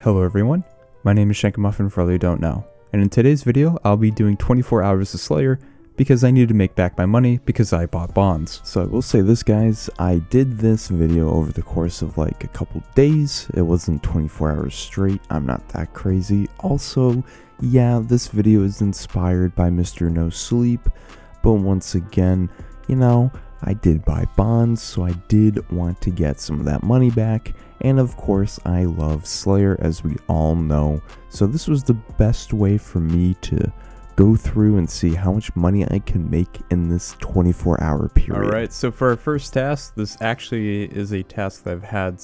Hello everyone, my name is Shankamuffin for all who don't know, and in today's video I'll be doing 24 hours of Slayer because I need to make back my money because I bought bonds. So I will say this guys, I did this video over the course of like a couple days. It wasn't 24 hours straight, I'm not that crazy. Also, yeah, this video is inspired by Mr. No Sleep, but once again, you know, I did buy bonds, so I did want to get some of that money back. And of course, I love Slayer, as we all know. So this was the best way for me to go through and see how much money I can make in this 24-hour period. Alright, so for our first task, this actually is a task that I've had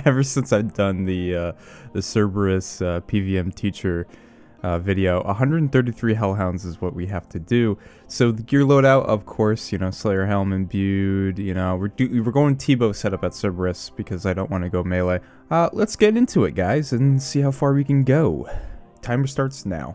ever since I've done the Cerberus PVM teacher video. 133 hellhounds is what we have to do. So the gear loadout, of course, you know, Slayer helm imbued, you know, we're going T-bow setup at Cerberus because I don't want to go melee. Let's get into it, guys, and see how far we can go. Timer starts now.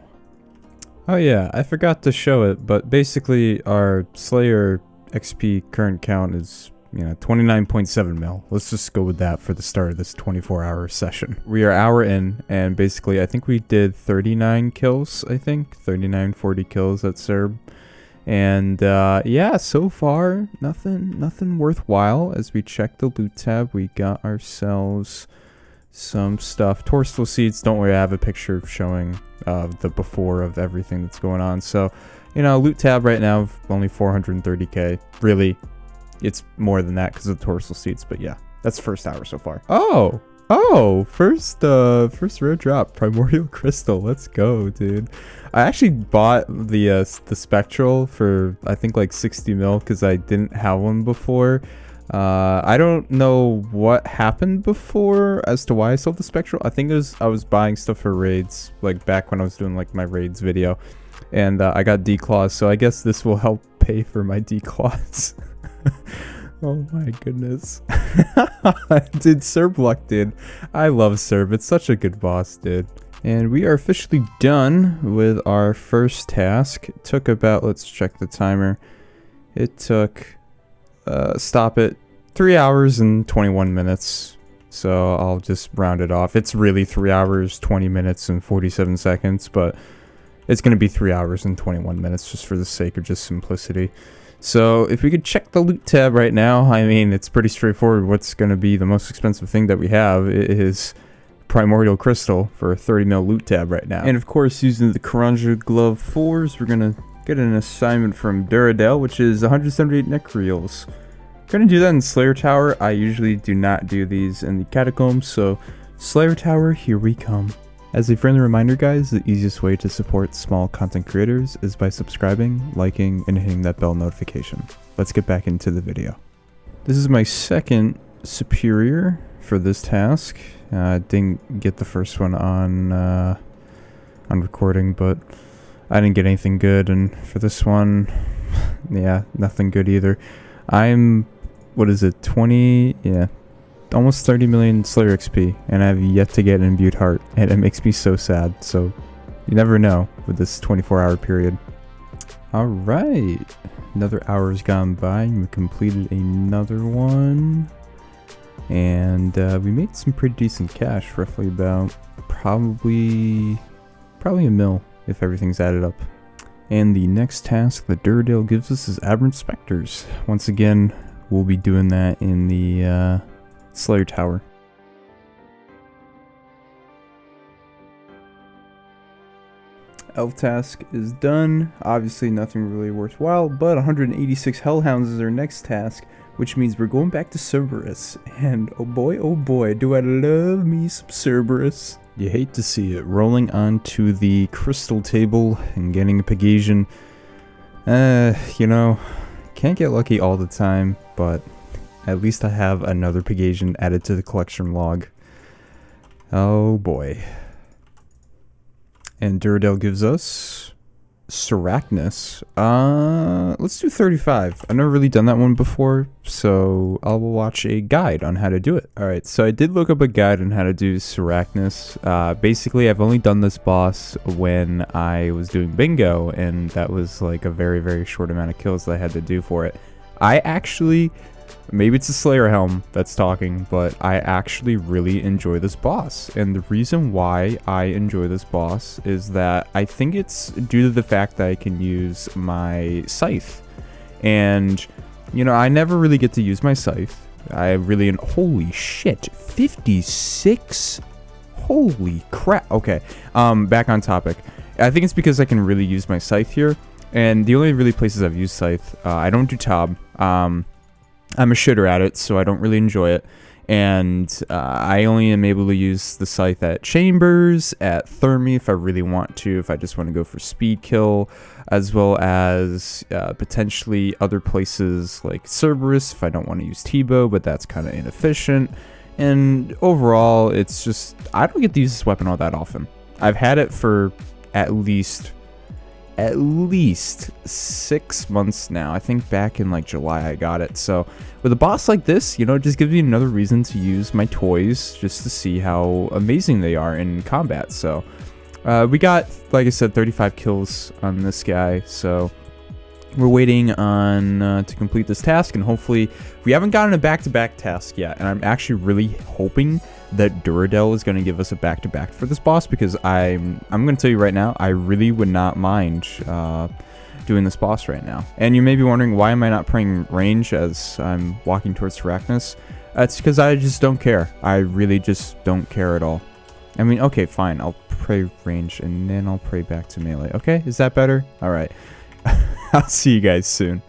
Oh yeah, I forgot to show it, but basically our Slayer XP current count is, you know, 29.7 mil. Let's just go with that for the start of this 24-hour session. We are hour in, and basically I think we did 39 kills, 40 kills at Cerb. And yeah, so far, nothing worthwhile. As we check the loot tab, we got ourselves some stuff. Torstal seeds, don't worry, I have a picture showing the before of everything that's going on. So, you know, loot tab right now, only 430k. Really, it's more than that because of the torsal seeds, but yeah, that's the first hour so far. First rare drop, Primordial Crystal. Let's go, dude. I actually bought the Spectral for I think like 60 mil because I didn't have one before. I don't know what happened before as to why I sold the Spectral. I think it was I was buying stuff for raids, like back when I was doing like my raids video, and I got declaws, so I guess this will help pay for my declaws. Oh my goodness. Dude, Cerb luck, dude. I love Cerb. It's such a good boss, dude. And we are officially done with our first task. It took about, let's check the timer. It took, stop it, 3 hours and 21 minutes. So I'll just round it off. It's really 3 hours, 20 minutes and 47 seconds, but it's going to be 3 hours and 21 minutes just for the sake of just simplicity. So if we could check the loot tab right now, I mean, it's pretty straightforward. What's going to be the most expensive thing that we have is Primordial Crystal for a 30 mil loot tab right now. And of course, using the Karanja Glove 4s, we're going to get an assignment from Duradel, which is 178 Necreals. Going to do that in Slayer Tower. I usually do not do these in the Catacombs, so Slayer Tower, here we come. As a friendly reminder, guys, the easiest way to support small content creators is by subscribing, liking, and hitting that bell notification. Let's get back into the video. This is my second superior for this task. I didn't get the first one on recording, but I didn't get anything good, and for this one, yeah, nothing good either. I'm, what is it, 20, yeah, almost 30 million Slayer XP, and I have yet to get an imbued heart, and it makes me so sad. So you never know with this 24-hour period. Alright, another hour's gone by and we completed another one, and we made some pretty decent cash, roughly about probably a mil if everything's added up. And the next task that Duradale gives us is Aberrant Specters. Once again, we'll be doing that in the Slayer Tower. Elf task is done. Obviously nothing really worthwhile, but 186 hellhounds is our next task, which means we're going back to Cerberus. And oh boy, do I love me some Cerberus. You hate to see it. Rolling onto the crystal table and getting a Pegasian. You know, can't get lucky all the time, but at least I have another Pegasian added to the collection log. Oh boy. And Duradel gives us Sarachnis. Let's do 35. I've never really done that one before, so I'll watch a guide on how to do it. Alright, so I did look up a guide on how to do Sarachnis. Basically, I've only done this boss when I was doing bingo, and that was like a very, very short amount of kills that I had to do for it. I actually Maybe it's the Slayer helm that's talking, but I actually really enjoy this boss. And the reason why I enjoy this boss is that I think it's due to the fact that I can use my scythe. And, you know, I never really get to use my scythe. I really, holy shit, 56? Holy crap. Okay, back on topic. I think it's because I can really use my scythe here. And the only really places I've used scythe, I don't do Tob. I'm a shitter at it, so I don't really enjoy it. And I only am able to use the scythe at Chambers, at Thermi if I really want to, if I just want to go for speed kill, as well as potentially other places like Cerberus if I don't want to use T-bow, but that's kind of inefficient. And overall, it's just, I don't get to use this weapon all that often. I've had it for at least 6 months now. I think back in like July I got it. So with a boss like this, you know, it just gives me another reason to use my toys just to see how amazing they are in combat. So we got, like I said, 35 kills on this guy. So we're waiting on to complete this task, and hopefully we haven't gotten a back-to-back task yet, and I'm actually really hoping that Duradel is going to give us a back-to-back for this boss, because I'm going to tell you right now, I really would not mind doing this boss right now. And you may be wondering, why am I not praying range as I'm walking towards Sarachnis? It's because I just don't care. I really just don't care at all. I mean, okay, fine, I'll pray range, and then I'll pray back to melee. Okay, is that better? Alright. I'll see you guys soon.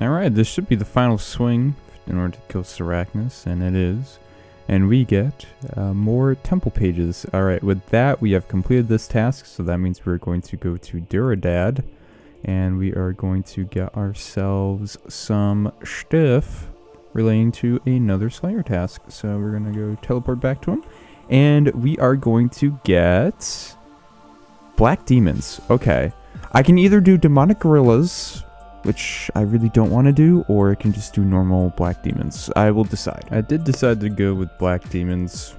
Alright, this should be the final swing in order to kill Sarachnis, and it is. And we get more temple pages. Alright, with that, we have completed this task, so that means we're going to go to Duradad, and we are going to get ourselves some stuff relating to another Slayer task. So we're going to go teleport back to him, and we are going to get Black Demons. Okay. I can either do Demonic Gorillas, which I really don't want to do, or I can just do normal Black Demons. I will decide. I did decide to go with Black Demons.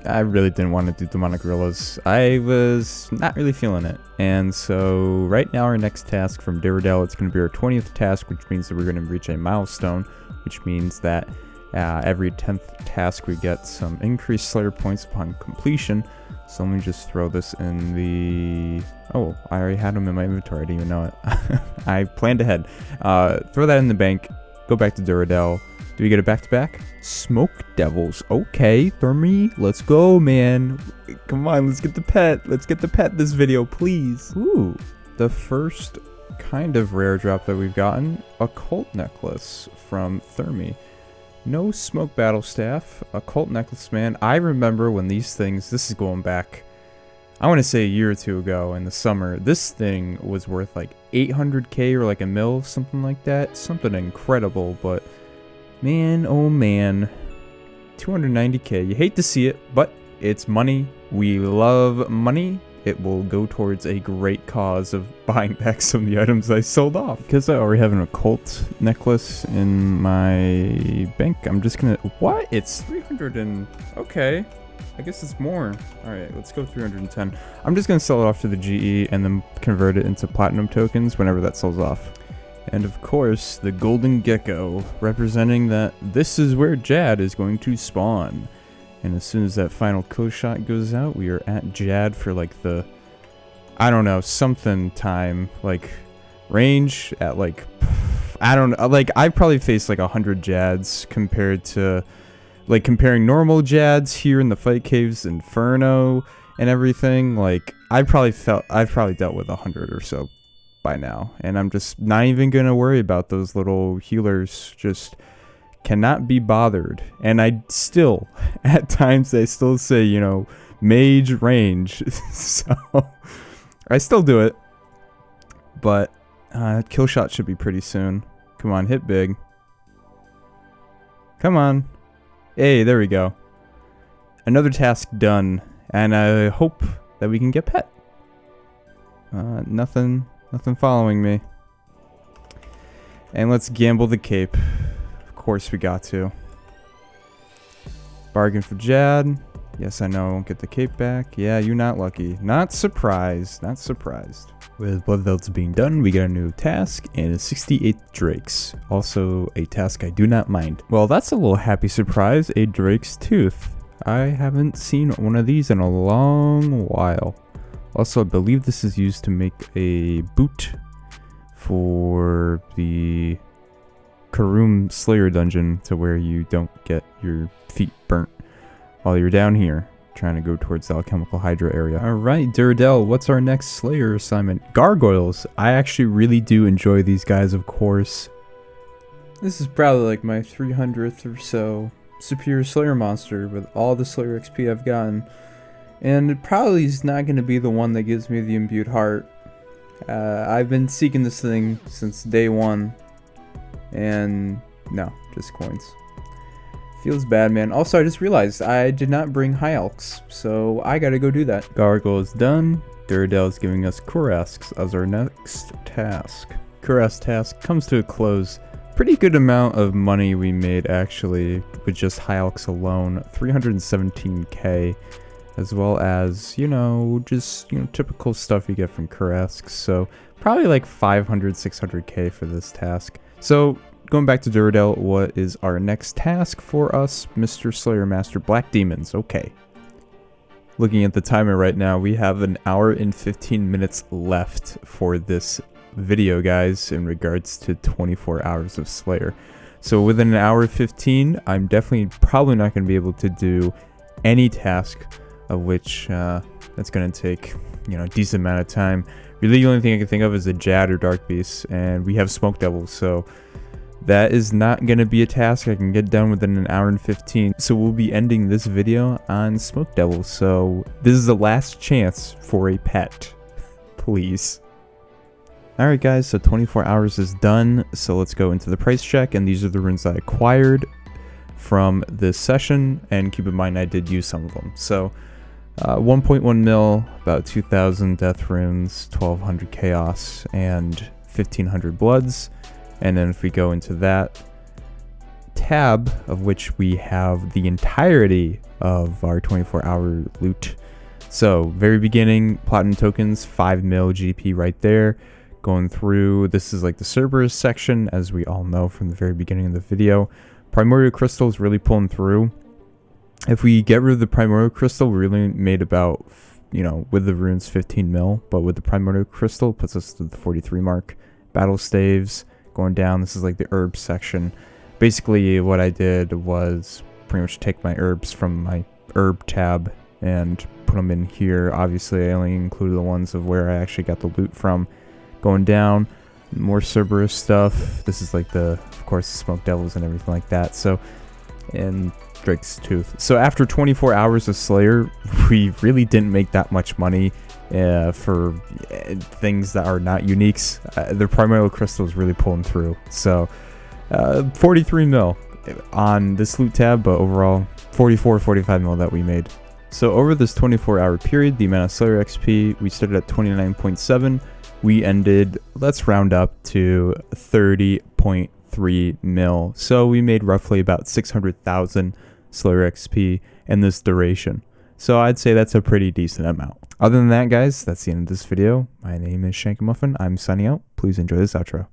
I really didn't want to do Demonic Gorillas. I was not really feeling it. And so right now our next task from Duradel, it's going to be our 20th task, which means that we're going to reach a milestone, which means that every 10th task we get some increased Slayer points upon completion. So let me just throw this in the... Oh, I already had them in my inventory. I didn't even know it. I planned ahead. Throw that in the bank. Go back to Duradel. Do we get a back-to-back? Smoke Devils. Okay, Thermi. Let's go, man. Come on, let's get the pet. Let's get the pet this video, please. Ooh, the first kind of rare drop that we've gotten. Occult Necklace from Thermi. No Smoke Battle Staff, Occult Necklace, man. I remember when these things, this is going back, I want to say a year or two ago in the summer, this thing was worth like 800k or like a mil, something like that. Something incredible, but man, oh man, 290k. You hate to see it, but it's money. We love money. It will go towards a great cause of buying back some of the items I sold off. Because I already have an occult necklace in my bank, I'm just gonna... What? It's 300 and... Okay. I guess it's more. Alright, let's go 310. I'm just gonna sell it off to the GE and then convert it into platinum tokens whenever that sells off. And of course, the golden gecko, representing that this is where Jad is going to spawn. And as soon as that final kill shot goes out, we are at Jad for like the, I don't know, something time, like range at like, I don't know, like I probably faced like 100 Jads compared to, like comparing normal Jads here in the Fight Caves Inferno and everything. Like I've probably dealt with 100 or so by now, and I'm just not even gonna worry about those little healers. Just cannot be bothered. And I still, at times, I still say, you know, mage range. So I still do it, but kill shot should be pretty soon. Come on, hit big. Come on. Hey, there we go. Another task done, and I hope that we can get pet. Nothing following me. And let's gamble the cape. Of course we got to. Bargain for Jad. Yes, I know, I won't get the cape back. Yeah, you're not lucky. Not surprised, not surprised. With Blood Velds being done, we get a new task and a 68 Drakes. Also, a task I do not mind. Well, that's a little happy surprise, a Drake's Tooth. I haven't seen one of these in a long while. Also, I believe this is used to make a boot for the Karum Slayer dungeon, to where you don't get your feet burnt while you're down here trying to go towards the Alchemical Hydra area. Alright, Duradel, what's our next Slayer assignment? Gargoyles. I actually really do enjoy these guys, of course. This is probably like my 300th or so superior Slayer monster with all the Slayer XP I've gotten. And it probably is not going to be the one that gives me the imbued heart. I've been seeking this thing since day one. And no, just coins. Feels bad, man. Also, I just realized I did not bring High Elks, so I gotta go do that. Gargoyle is done. Duradel is giving us Kurasks as our next task. Kurask task comes to a close. Pretty good amount of money we made, actually, with just High Elks alone. 317k, as well as, just, typical stuff you get from Kurasks. So, probably like 500, 600k for this task. So, going back to Duradel, what is our next task for us, Mr. Slayer Master? Black Demons, okay. Looking at the timer right now, we have an hour and 15 minutes left for this video, guys, in regards to 24 hours of Slayer. So within an hour 15, I'm definitely probably not going to be able to do any task, of which that's going to take, a decent amount of time. Really, the only thing I can think of is a Jad or Dark Beast, and we have Smoke Devils, so that is not going to be a task I can get done within an hour and 15. So we'll be ending this video on Smoke Devil. So this is the last chance for a pet. Please. Alright guys, so 24 hours is done. So let's go into the price check. And these are the runes I acquired from this session. And keep in mind I did use some of them. So 1.1 mil, about 2,000 death runes, 1,200 chaos, and 1,500 bloods. And then if we go into that tab, of which we have the entirety of our 24-hour loot. So very beginning, platinum tokens, 5 mil GP right there. Going through, this is like the Cerberus section, as we all know from the very beginning of the video. Primordial crystals really pulling through. If we get rid of the primordial crystal, we really made about, with the runes 15 mil. But with the primordial crystal, puts us to the 43 mark. Battle staves. Going down, this is like the herbs section. Basically what I did was pretty much take my herbs from my herb tab and put them in here. Obviously I only included the ones of where I actually got the loot from. Going down, more Cerberus stuff. This is like of course, the Smoke Devils and everything like that. So, and Drake's Tooth. So after 24 hours of Slayer, we really didn't make that much money. For things that are not uniques. The primordial crystal is really pulling through. So 43 mil on this loot tab, but overall 45 mil that we made. So over this 24-hour period, the amount of Slayer XP, we started at 29.7. We ended, let's round up to 30.3 mil. So we made roughly about 600,000 Slayer XP in this duration. So I'd say that's a pretty decent amount. Other than that, guys, that's the end of this video. My name is Shank Muffin. I'm signing out. Please enjoy this outro.